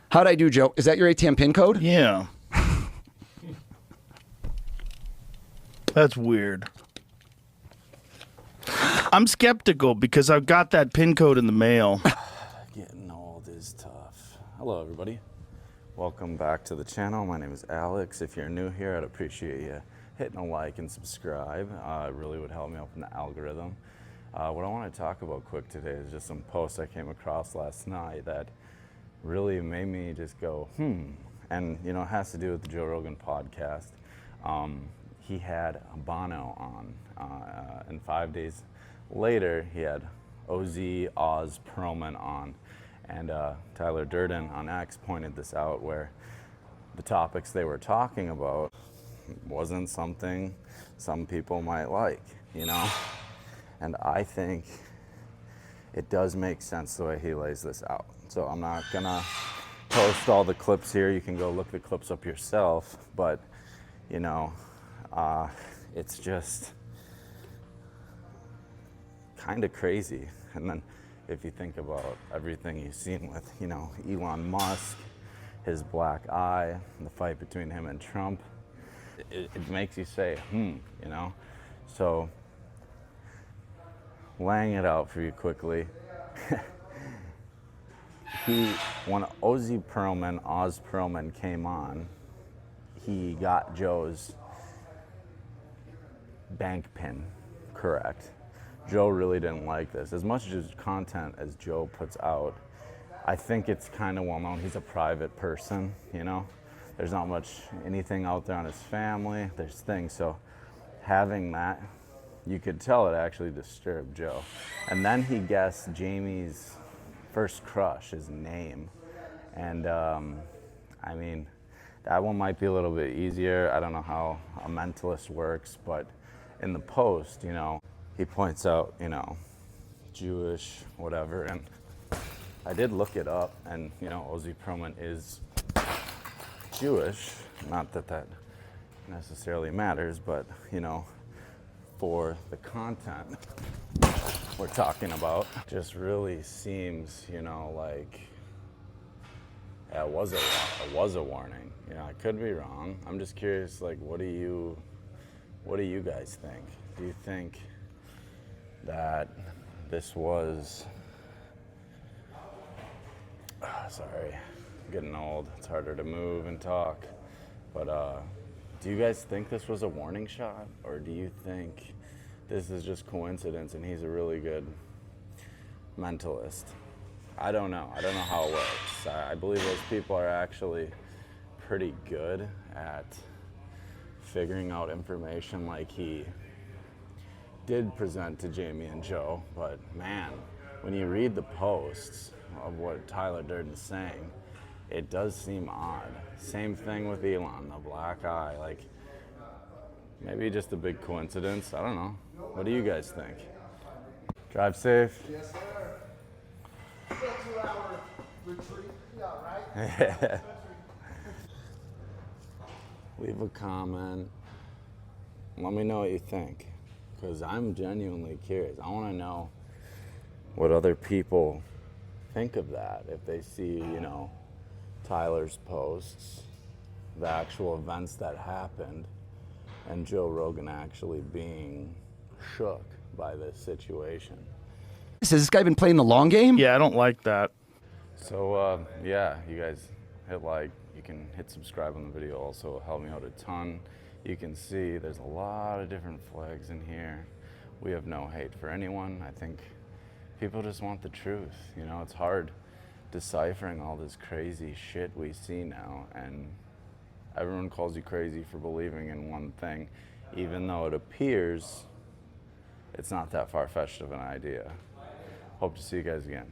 How'd I do, Joe? Is that your ATM pin code? Yeah. That's weird. I'm skeptical because I've got that pin code in the mail. Getting old is tough. Hello, everybody. Welcome back to the channel. My name is Alex. If you're new here, I'd appreciate you hitting a like and subscribe. It really would help me out in the algorithm. What I want to talk about quick today is just some posts I came across last night that really made me just go, And, you know, it has to do with the Joe Rogan podcast. He had Bono on, and 5 days later, he had Oz Pearlman on. And Tyler Durden on X pointed this out, where the topics they were talking about wasn't something some people might like, you know? And I think it does make sense the way he lays this out. So I'm not gonna post all the clips here. You can go look the clips up yourself, but you know, it's just kind of crazy. And then if you think about everything you've seen with, you know, Elon Musk, his black eye, the fight between him and Trump, it makes you say, you know? So, laying it out for you quickly, when Oz Pearlman came on, he got Joe's bank pin correct. Joe really didn't like this. As much as content as Joe puts out, I think it's kind of well known he's a private person, you know? There's not much anything out there on his family, there's things, so having that, you could tell it actually disturbed Joe. And then he guessed Jamie's first crush, his name. And I mean, that one might be a little bit easier. I don't know how a mentalist works, but in the post, you know, he points out, you know, Jewish, whatever, and I did look it up, and you know, Oz Pearlman is Jewish. Not that that necessarily matters, but you know, for the content we're talking about, just really seems, you know, like it was a warning. You know, I could be wrong. I'm just curious, like, what do you guys think? Do you think that this was, sorry, I'm getting old, it's harder to move and talk, but do you guys think this was a warning shot, or do you think this is just coincidence and he's a really good mentalist? I don't know how it works. I believe those people are actually pretty good at figuring out information like he did present to Jamie and Joe, but man, when you read the posts of what Tyler Durden's saying, it does seem odd. Same thing with Elon, the black eye, like maybe just a big coincidence, I don't know. What do you guys think? Drive safe. Yes, sir. Still 2-hour retreat, yeah, right? Leave a comment. Let me know what you think, because I'm genuinely curious. I want to know what other people think of that. If they see, you know, Tyler's posts, the actual events that happened, and Joe Rogan actually being shook by this situation. Has this guy been playing the long game? Yeah, I don't like that. So yeah, you guys hit like, you can hit subscribe on the video, also it'll help me out a ton. You can see there's a lot of different flags in here. We have no hate for anyone. I think people just want the truth. You know, it's hard deciphering all this crazy shit we see now, and everyone calls you crazy for believing in one thing, even though it appears it's not that far-fetched of an idea. Hope to see you guys again.